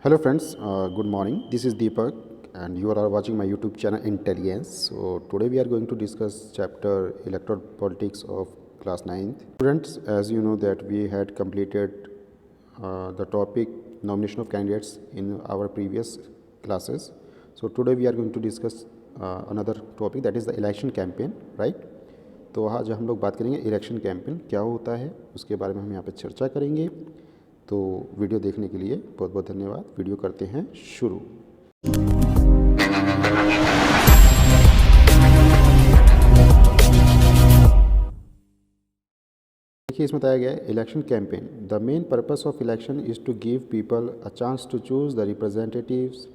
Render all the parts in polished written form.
Hello friends, good morning. This is Deepak and you are watching my YouTube channel Intelligence. So today we are going to discuss chapter Electoral Politics of class 9th. Students, as you know that we had completed the topic nomination of candidates in our previous classes. So today we are going to discuss another topic, that is the election campaign, right? तो आज हम लोग बात करेंगे election campaign क्या होता है, उसके बारे में हम यहाँ पे चर्चा करेंगे। तो वीडियो देखने के लिए बहुत बहुत धन्यवाद। वीडियो करते हैं शुरू। देखिए, इसमें बताया गया है election campaign. The main purpose of election is to give people a chance to choose the representatives,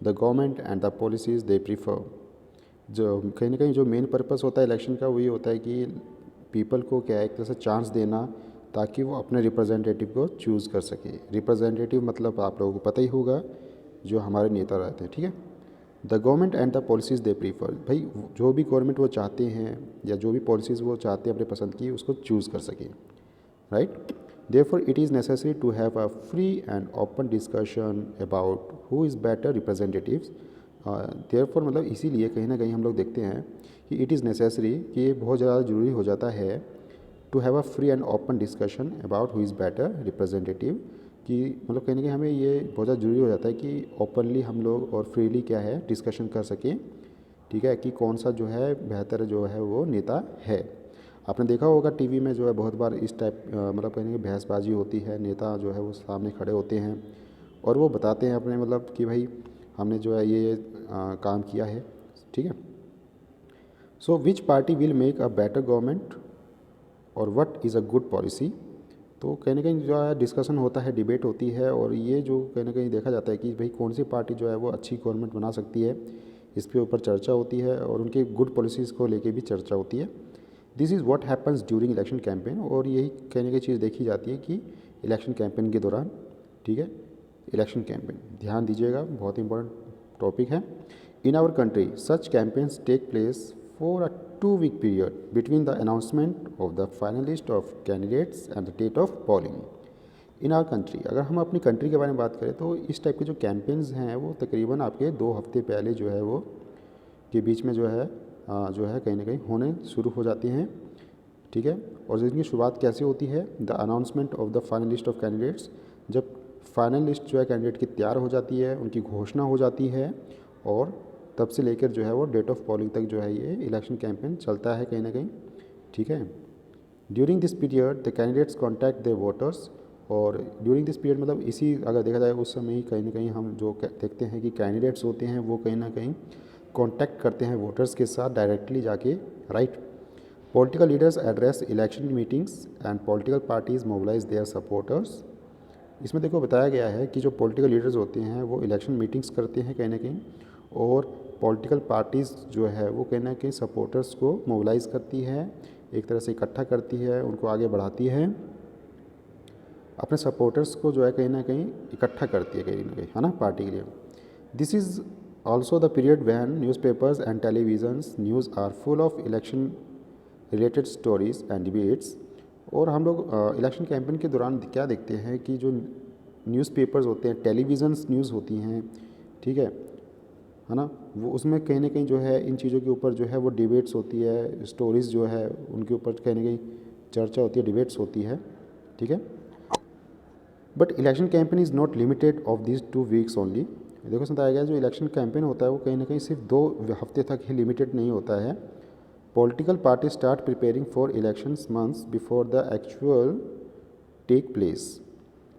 the government and the policies they prefer. जो कहीं ना कहीं जो मेन पर्पस होता है इलेक्शन का, वही होता है कि पीपल को क्या है, एक तरह से चांस देना ताकि वो अपने रिप्रेजेंटेटिव को चूज़ कर सके। रिप्रेजेंटेटिव मतलब आप लोगों को पता ही होगा, जो हमारे नेता रहते हैं, ठीक है। The government and the policies they prefer, भाई जो भी गवर्नमेंट वो चाहते हैं या जो भी पॉलिसीज़ वो चाहते हैं अपने पसंद की, उसको चूज़ कर सके, right. Therefore it is necessary to have a free and open discussion about who is better representatives. Therefore मतलब इसीलिए कहीं ना कहीं हम लोग देखते हैं कि इट इज़ नेसेसरी, कि ये बहुत ज़्यादा ज़रूरी हो जाता है to have a free and open discussion about who is better representative, कि मतलब कहीं ना कहीं हमें ये बहुत ज़्यादा ज़रूरी हो जाता है कि ओपनली हम लोग और फ्रीली क्या है डिस्कशन कर सकें, ठीक है, कि कौन सा जो है बेहतर जो है वो नेता है। आपने देखा होगा टीवी में जो है बहुत बार इस टाइप मतलब कहीं बहसबाजी होती है, नेता जो है वो सामने खड़े होते हैं और वो बताते हैं अपने मतलब कि भाई हमने जो है ये काम किया है, ठीक है। So which party will make a better government और what is a good policy. तो कहीं ना कहीं जो है डिस्कशन होता है, डिबेट होती है, और ये जो कहीं ना कहीं देखा जाता है कि भाई कौन सी पार्टी जो है वो अच्छी गवर्नमेंट बना सकती है, इसके ऊपर चर्चा होती है और उनकी गुड पॉलिसीज़ को लेके भी चर्चा होती है। This is what happens during election campaign, और यही कहीं ना कहीं चीज़ देखी जाती है कि इलेक्शन कैंपेन के दौरान, ठीक है। इलेक्शन कैंपेन ध्यान दीजिएगा, बहुत इंपॉर्टेंट टॉपिक है। In our country such campaigns take place for a 2 week period between the announcement of the final list of candidates and the date of polling. In our country, अगर हम अपनी country के बारे में बात करें तो इस टाइप के जो कैंपेन्स हैं वो तकरीबन आपके 2 हफ्ते पहले जो है वो के बीच में जो है कहीं ना कहीं होने शुरू हो जाती हैं, ठीक है। और इनकी शुरुआत कैसे होती है, the announcement of the final list of candidates, जब फाइनल लिस्ट जो है कैंडिडेट की तैयार हो जाती है, उनकी घोषणा हो जाती है, और तब से लेकर जो है वो डेट ऑफ पोलिंग तक जो है ये इलेक्शन कैंपेन चलता है कहीं ना कहीं, ठीक है। During this period the candidates contact the voters, और ड्यूरिंग दिस पीरियड मतलब इसी अगर देखा जाए उस समय ही कहीं ना कहीं हम जो देखते हैं कि कैंडिडेट्स होते हैं वो कहीं ना कहीं कॉन्टैक्ट करते हैं वोटर्स के साथ डायरेक्टली जाके, right. Political leaders address election meetings and political parties mobilize their supporters. इसमें देखो बताया गया है कि जो पॉलिटिकल लीडर्स होते हैं वो इलेक्शन मीटिंग्स करते हैं कहीं ना कहीं, और पॉलिटिकल पार्टीज़ जो है वो कहीं ना कहीं सपोर्टर्स को मोबिलाइज़ करती है, एक तरह से इकट्ठा करती है, उनको आगे बढ़ाती है, अपने सपोर्टर्स को जो है कहीं ना कहीं इकट्ठा करती है कहीं ना कहीं, है ना, पार्टी के लिए। This is also the period when newspapers and televisions news are full of election related stories and debates. और हम लोग इलेक्शन कैंपेन के दौरान क्या देखते हैं कि जो न्यूज़पेपर्स होते हैं, टेलीविज़न्स न्यूज़ होती हैं, ठीक है ना, वो उसमें कहीं ना कहीं जो है इन चीज़ों के ऊपर जो है वो डिबेट्स होती है, स्टोरीज़ जो है उनके ऊपर कहीं ना कहीं चर्चा होती है, डिबेट्स होती है, ठीक है। But election campaign is not limited of this 2 weeks only. देखो बताया गया जो इलेक्शन कैंपेन होता है वो कहीं ना कहीं सिर्फ 2 हफ्ते तक ही लिमिटेड नहीं होता है। Political party start preparing for elections months before the actual take place,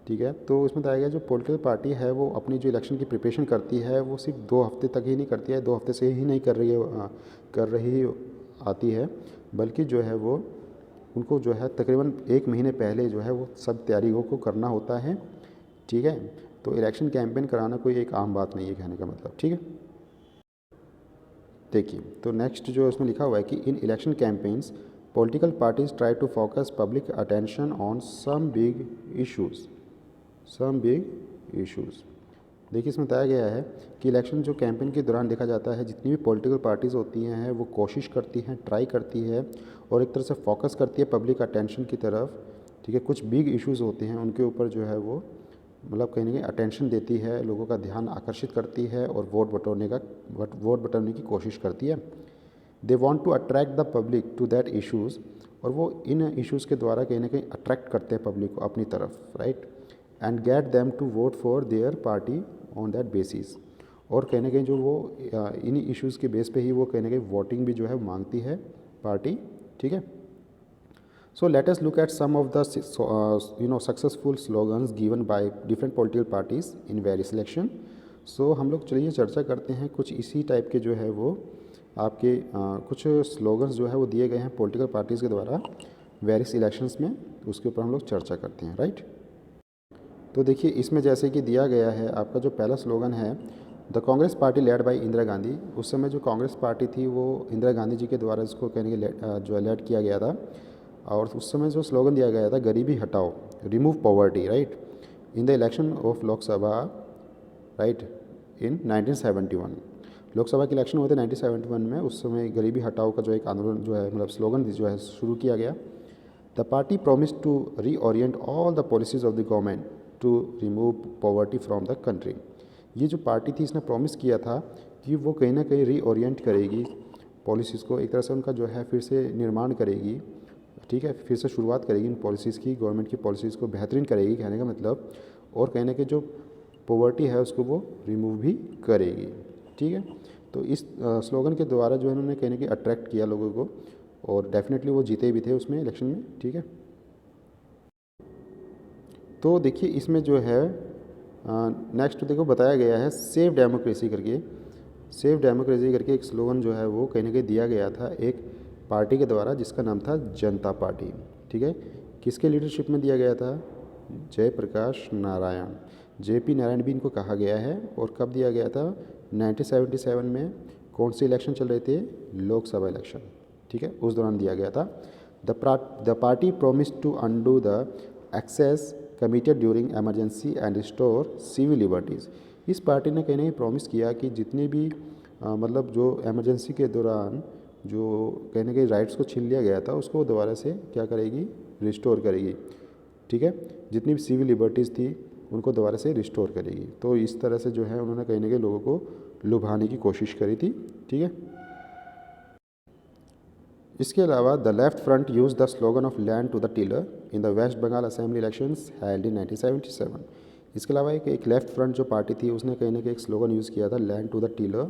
ठीक है। तो इसमें बताया गया जो पॉलिटिकल पार्टी है वो अपनी जो इलेक्शन की प्रिपरेशन करती है वो सिर्फ 2 हफ्ते तक ही नहीं करती है, 2 हफ्ते से ही नहीं कर रही आती है, बल्कि जो है वो उनको जो है तकरीबन 1 महीने पहले जो है वो सब तैयारियों को करना होता है, ठीक है। तो इलेक्शन कैंपेन कराना कोई एक आम बात नहीं है कहने का मतलब, ठीक है। देखिए तो नेक्स्ट जो इसमें लिखा हुआ है कि in election campaigns political parties try to focus public attention on some big issues. देखिए इसमें बताया गया है कि इलेक्शन जो कैंपेन के दौरान देखा जाता है जितनी भी पॉलिटिकल पार्टीज़ होती हैं वो कोशिश करती हैं, ट्राई करती है और एक तरह से फोकस करती है पब्लिक अटेंशन की तरफ, ठीक है। कुछ बिग इश्यूज़ होते हैं उनके ऊपर जो है वो मतलब कहीं ना कहीं अटेंशन देती है, लोगों का ध्यान आकर्षित करती है और वोट बटोरने की कोशिश करती है। They want to attract the public to that issues, और वो इन इश्यूज़ के द्वारा कहीं ना कहीं अट्रैक्ट करते हैं पब्लिक को अपनी तरफ, right, and get them to vote for their party on that basis. और कहीं ना कहीं जो वो इन इश्यूज़ के बेस पे ही वो कहीं ना कहीं वोटिंग भी जो है मांगती है पार्टी, ठीक है। So let us look at some of the successful slogans given by different political parties in various election. So हम लोग चलिए चर्चा करते हैं कुछ इसी टाइप के जो है वो आपके कुछ स्लोगन्स जो है वो दिए गए हैं पॉलिटिकल पार्टीज़ के द्वारा वेरियस इलेक्शंस में, उसके ऊपर हम लोग चर्चा करते हैं, राइट। तो देखिए इसमें जैसे कि दिया गया है आपका जो पहला स्लोगन है, the Congress party led by Indira Gandhi. उस समय जो कांग्रेस पार्टी थी वो इंदिरा गांधी जी के द्वारा इसको कहने के जो लेड किया गया था, और उस समय जो स्लोगन दिया गया था, गरीबी हटाओ, remove poverty, right, in the election of Lok Sabha, right, in 1971। Lok Sabha के इलेक्शन हुए थे 1971 में। उस समय गरीबी हटाओ का जो एक आंदोलन जो है मतलब स्लोगन जो है शुरू किया गया। The party promise to reorient all the policies of the government to remove poverty from the country. ये जो पार्टी थी इसने प्रॉमिस किया था कि वो कहीं ना कहीं रीओरिएंट करेगी पॉलिसीज़ को, एक तरह से उनका जो है फिर से निर्माण करेगी, ठीक है, फिर से शुरुआत करेगी इन पॉलिसीज़ की, गवर्नमेंट की पॉलिसीज़ को बेहतरीन करेगी कहने का मतलब, और कहने के जो पॉवर्टी है उसको वो रिमूव भी करेगी, ठीक है। तो इस स्लोगन के द्वारा जो है उन्होंने कहने के अट्रैक्ट किया लोगों को, और डेफिनेटली वो जीते भी थे उसमें इलेक्शन में, ठीक है। तो देखिए इसमें जो है नेक्स्ट देखो बताया गया है सेव डेमोक्रेसी करके। सेव डेमोक्रेसी करके एक स्लोगन जो है वो कहीं ना कहीं दिया गया था एक पार्टी के द्वारा जिसका नाम था जनता पार्टी, ठीक है। किसके लीडरशिप में दिया गया था? जयप्रकाश नारायण, जेपी नारायण भी इनको कहा गया है। और कब दिया गया था? 1977 में। कौन से इलेक्शन चल रहे थे? लोकसभा इलेक्शन, ठीक है, उस दौरान दिया गया था। The party promise to undo the excess committed during emergency and restore civil liberties. इस पार्टी ने कहीं ना कहीं प्रॉमिस किया कि जितने भी मतलब जो एमरजेंसी के दौरान जो कहने के राइट्स को छीन लिया गया था उसको दोबारा से क्या करेगी? रिस्टोर करेगी, ठीक है। जितनी भी सिविल लिबर्टीज़ थी उनको दोबारा से रिस्टोर करेगी। तो इस तरह से जो है उन्होंने कहीं ना कहीं लोगों को लुभाने की कोशिश करी थी, ठीक है। इसके अलावा the left front use the slogan of land to the tiller in the West Bengal assembly elections held in 1977। इसके अलावा एक लेफ्ट फ्रंट जो पार्टी थी उसने कहीं ना कहीं एक स्लोगन यूज़ किया था लैंड टू द टिलर,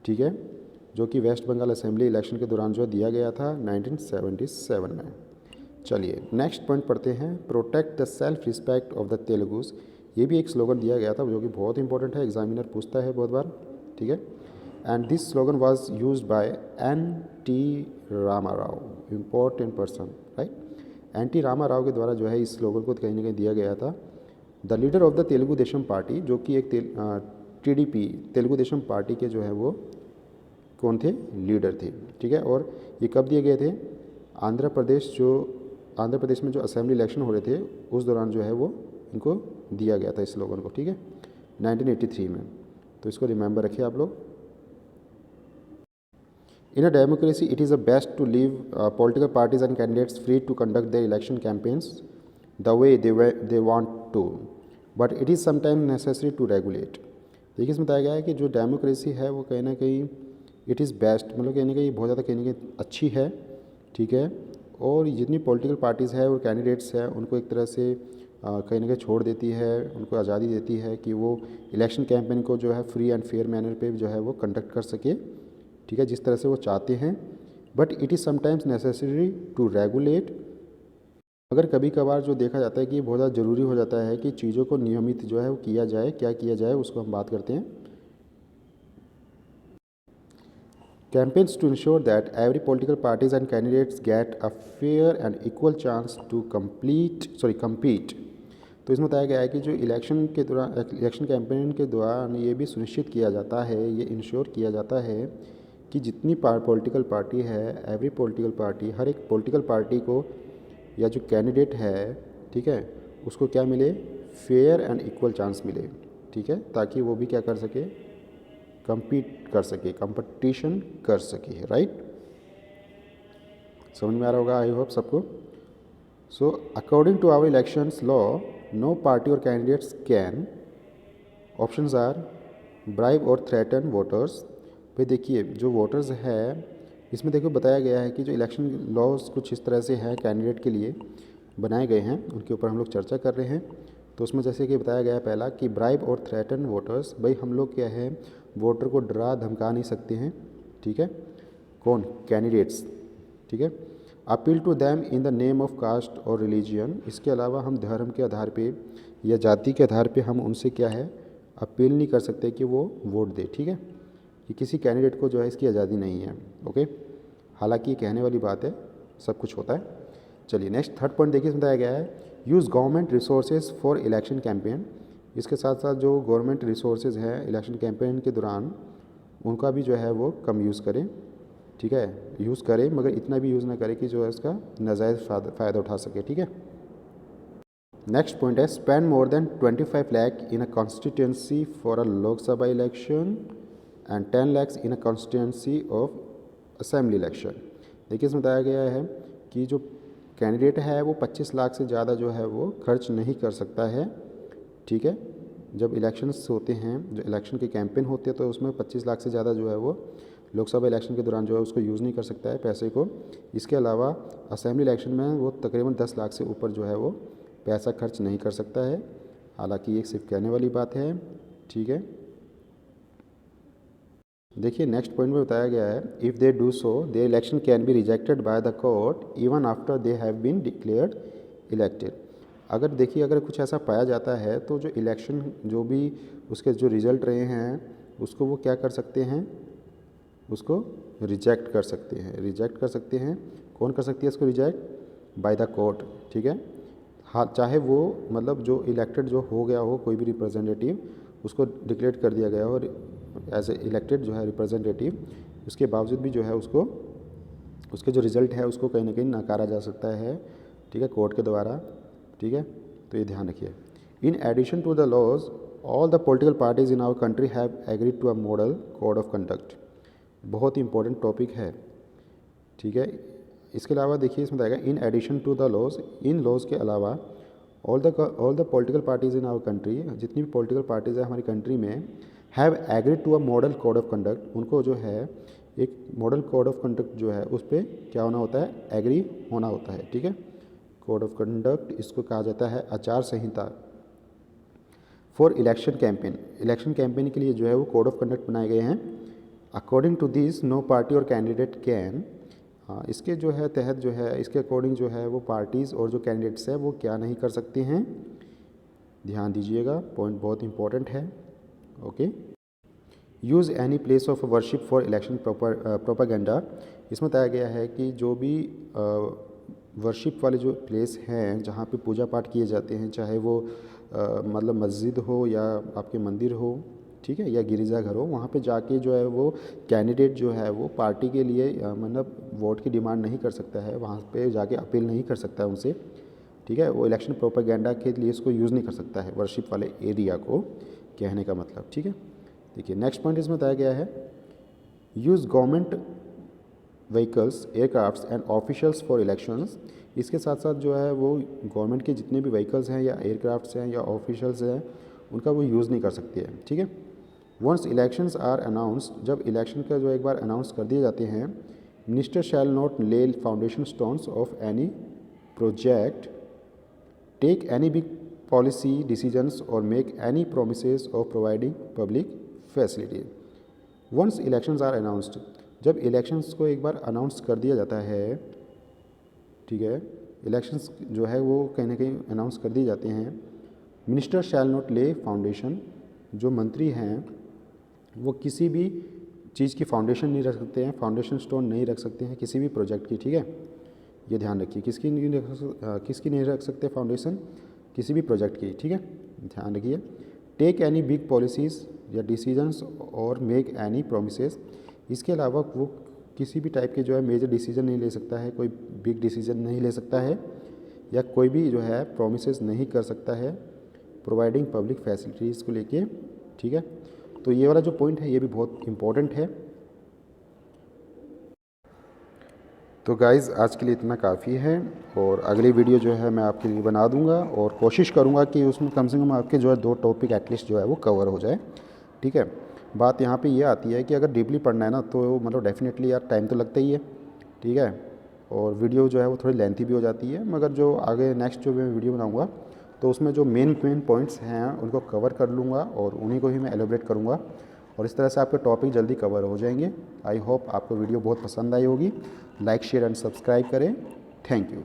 ठीक है, जो कि वेस्ट बंगाल असेंबली इलेक्शन के दौरान जो दिया गया था 1977 में। चलिए नेक्स्ट पॉइंट पढ़ते हैं, protect the self respect of the Telugus. ये भी एक स्लोगन दिया गया था जो कि बहुत इंपॉर्टेंट है, एग्जामिनर पूछता है बहुत बार, ठीक है। And this slogan was used by N T. Rama Rao, important person, right. N T. Rama Rao के द्वारा जो है इस स्लोगन को कहीं ना कहीं दिया गया था। The leader of the Telugu Desam party, जो कि एक टीडीपी तेलुगु देशम पार्टी के जो है वो कौन थे? लीडर थे, ठीक है। और ये कब दिए गए थे? आंध्र प्रदेश में जो असेंबली इलेक्शन हो रहे थे उस दौरान जो है वो इनको दिया गया था इस स्लोगन को, ठीक है, 1983 में। तो इसको रिमेंबर रखिए आप लोग। In a democracy, it is the best to leave political parties and candidates free to conduct their election campaigns the way they want to, but it is sometimes necessary to regulate. देखिए इसमें बताया गया है कि जो democracy है वो कहीं ना कहीं इट इज़ बेस्ट, मतलब कहीं ना कहीं बहुत ज़्यादा कहीं ना कहीं अच्छी है, ठीक है। और जितनी पॉलिटिकल पार्टीज़ है और कैंडिडेट्स हैं उनको एक तरह से कहीं ना कहीं छोड़ देती है, उनको आज़ादी देती है कि वो इलेक्शन कैंपेन को जो है फ्री एंड फेयर मैनर पे जो है वो कंडक्ट कर सके, ठीक है, जिस तरह से वो चाहते हैं। But it is sometimes necessary to regulate. अगर कभी कभार जो देखा जाता है कि बहुत ज़्यादा ज़रूरी हो जाता है कि चीज़ों को नियमित जो है वो किया जाए, क्या किया जाए उसको हम बात करते हैं। Campaigns to ensure that every political parties and candidates get a fair and equal chance to compete. तो इसमें बताया गया है कि जो इलेक्शन के दौरान इलेक्शन कैंपेन के दौरान ये भी सुनिश्चित किया जाता है, ये इंश्योर किया जाता है कि जितनी पॉलिटिकल पार्टी है, एवरी पॉलिटिकल पार्टी, हर एक पॉलिटिकल पार्टी को या जो कैंडिडेट है, ठीक है, उसको क्या मिले? फेयर एंड इक्वल चांस मिले, ठीक है, ताकि वो भी क्या कर सके? compete कर सके, कंपटीशन कर सके, राइट। समझ में आ रहा होगा आई होप सबको। So according to our elections law no party और candidates can, options are bribe और थ्रेटन वोटर्स। भाई देखिए जो वोटर्स है इसमें देखो बताया गया है कि जो इलेक्शन लॉज कुछ इस तरह से हैं कैंडिडेट के लिए बनाए गए हैं, उनके ऊपर हम लोग चर्चा कर रहे हैं। तो उसमें जैसे कि बताया गया है पहला कि ब्राइब और थ्रेटन वोटर्स, भाई हम लोग क्या है वोटर को डरा धमका नहीं सकते हैं, ठीक है, कौन, कैंडिडेट्स, ठीक है। Appeal to them in the name of caste और रिलीजियन, इसके अलावा हम धर्म के आधार पे या जाति के आधार पे हम उनसे क्या है अपील नहीं कर सकते कि वो वोट दे, ठीक है। कि किसी कैंडिडेट को जो है इसकी आज़ादी नहीं है, ओके। हालांकि ये कहने वाली बात है, सब कुछ होता है। चलिए नेक्स्ट थर्ड पॉइंट देखिए इसमें बताया गया है use government resources for election campaign. इसके साथ साथ जो गवर्नमेंट रिसोर्सेज हैं इलेक्शन कैंपेन के दौरान उनका भी जो है वो कम यूज़ करें, ठीक है, यूज़ करें मगर इतना भी यूज़ ना करें कि जो है इसका नाजायज़ फ़ायदा उठा सके, ठीक है। नेक्स्ट पॉइंट है spend more than 25 lakh in a constituency for a Lok Sabha election and 10 lakhs in a constituency of assembly election. देखिए इसमें बताया गया है कि जो कैंडिडेट है वो 25 लाख से ज़्यादा जो है वो खर्च नहीं कर सकता है, ठीक है। जब इलेक्शंस होते हैं, जो इलेक्शन के कैंपेन होते हैं तो उसमें 25 लाख से ज़्यादा जो है वो लोकसभा इलेक्शन के दौरान जो है उसको यूज़ नहीं कर सकता है पैसे को। इसके अलावा असेंबली इलेक्शन में वो तकरीबन 10 लाख से ऊपर जो है वो पैसा खर्च नहीं कर सकता है। हालांकि ये सिर्फ कहने वाली बात है, ठीक है। देखिए नेक्स्ट पॉइंट में बताया गया है if they do so their election can be rejected by the court even after they have been declared elected. अगर देखिए अगर कुछ ऐसा पाया जाता है तो जो इलेक्शन जो भी उसके जो रिजल्ट रहे हैं उसको वो क्या कर सकते हैं, उसको रिजेक्ट कर सकते हैं, रिजेक्ट कर सकते हैं। कौन कर सकती है इसको रिजेक्ट, बाय द कोर्ट, ठीक है। हाँ चाहे वो मतलब जो इलेक्टेड जो हो गया हो कोई भी रिप्रेजेंटेटिव उसको डिक्लेयर कर दिया गया हो एज ए इलेक्टेड जो है रिप्रेजेंटेटिव, उसके बावजूद भी जो है उसको उसके जो रिज़ल्ट है उसको कहीं ना कहीं नकारा जा सकता है, ठीक है, कोर्ट के द्वारा, ठीक है। तो ये ध्यान रखिए। In addition to the laws all the political parties in our country have agreed to a model code of conduct. बहुत ही इंपॉर्टेंट टॉपिक है, ठीक है। इसके अलावा देखिए इसमें बताएगा in addition to the laws, इन लॉज के अलावा all the political parties in our country, जितनी भी पॉलिटिकल पार्टीज़ है हमारी कंट्री में, have agreed to a model code of conduct, उनको जो है एक मॉडल कोड ऑफ कंडक्ट जो है उस पर क्या होना होता है, एग्री होना होता है, ठीक है। कोड ऑफ कंडक्ट इसको कहा जाता है आचार संहिता for election campaign. Election campaign के लिए जो है वो कोड ऑफ कंडक्ट बनाए गए हैं। According to this no party और कैंडिडेट कैन, इसके जो है तहत जो है इसके अकॉर्डिंग जो है वो पार्टीज़ और जो कैंडिडेट्स है वो क्या नहीं कर सकते हैं, ध्यान दीजिएगा पॉइंट बहुत इंपॉर्टेंट है, okay. Use any place of worship for election propaganda. इसमें बताया गया है कि जो भी वर्शिप वाले जो प्लेस हैं जहाँ पे पूजा पाठ किए जाते हैं, चाहे वो मतलब मस्जिद हो या आपके मंदिर हो, ठीक है, या गिरजाघर हो, वहाँ पे जाके जो है वो कैंडिडेट जो है वो पार्टी के लिए मतलब वोट की डिमांड नहीं कर सकता है, वहाँ पे जाके अपील नहीं कर सकता है उनसे, ठीक है। वो इलेक्शन प्रोपेगेंडा के लिए इसको यूज़ नहीं कर सकता है वर्शिप वाले एरिया को, कहने का मतलब, ठीक है। देखिए नेक्स्ट पॉइंट इसमें बताया गया है use government vehicles aircrafts and officials for elections. इसके साथ साथ जो है वो गवर्नमेंट के जितने भी व्हीकल्स हैं या एयरक्राफ्ट्स हैं या ऑफिशियल्स हैं उनका वो यूज़ नहीं कर सकती है, ठीक है। वंस इलेक्शंस आर अनाउंस्ड, जब इलेक्शन का जो एक बार अनाउंस कर दिए जाते हैं, minister shall not lay foundation stones of any project, take any big policy decisions और make any promises of providing public facility. Once elections are announced, जब इलेक्शंस को एक बार अनाउंस कर दिया जाता है, ठीक है, इलेक्शंस जो है वो कहीं ना कहीं अनाउंस कर दिए जाते हैं, minister shall not lay foundation, जो मंत्री हैं वो किसी भी चीज़ की फाउंडेशन नहीं रख सकते हैं, फाउंडेशन स्टोन नहीं रख सकते हैं किसी भी प्रोजेक्ट की, ठीक है। ये ध्यान रखिए किसकी नहीं रख सकते फाउंडेशन, किसी भी प्रोजेक्ट की, ठीक है, ध्यान रखिए। टेक एनी बिग पॉलिसीज़ या डिसीजंस और मेक एनी प्रोमिसेस, इसके अलावा वो किसी भी टाइप के जो है मेजर डिसीजन नहीं ले सकता है, कोई बिग डिसीजन नहीं ले सकता है या कोई भी जो है प्रोमिसेस नहीं कर सकता है प्रोवाइडिंग पब्लिक फैसिलिटीज़ को लेके, ठीक है। तो ये वाला जो पॉइंट है ये भी बहुत इंपॉर्टेंट है। तो गाइज़ आज के लिए इतना काफ़ी है, और अगली वीडियो जो है मैं आपके लिए बना दूंगा, और कोशिश करूंगा कि उसमें कम से कम आपके जो है 2 टॉपिक एटलीस्ट जो है वो कवर हो जाए। ठीक है, बात यहाँ पे ये आती है कि अगर डीपली पढ़ना है ना तो मतलब डेफिनेटली यार टाइम तो लगता ही है। ठीक है, और वीडियो जो है वो थोड़ी लेंथी भी हो जाती है, मगर जो आगे नेक्स्ट जो मैं वीडियो बनाऊँगा तो उसमें जो मेन पॉइंट्स हैं उनको कवर कर लूँगा और उन्हीं को ही मैं एलोब्रेट करूँगा, और इस तरह से आपके टॉपिक जल्दी कवर हो जाएंगे। आई होप आपको वीडियो बहुत पसंद आई होगी। लाइक शेयर एंड सब्सक्राइब करें। Thank you.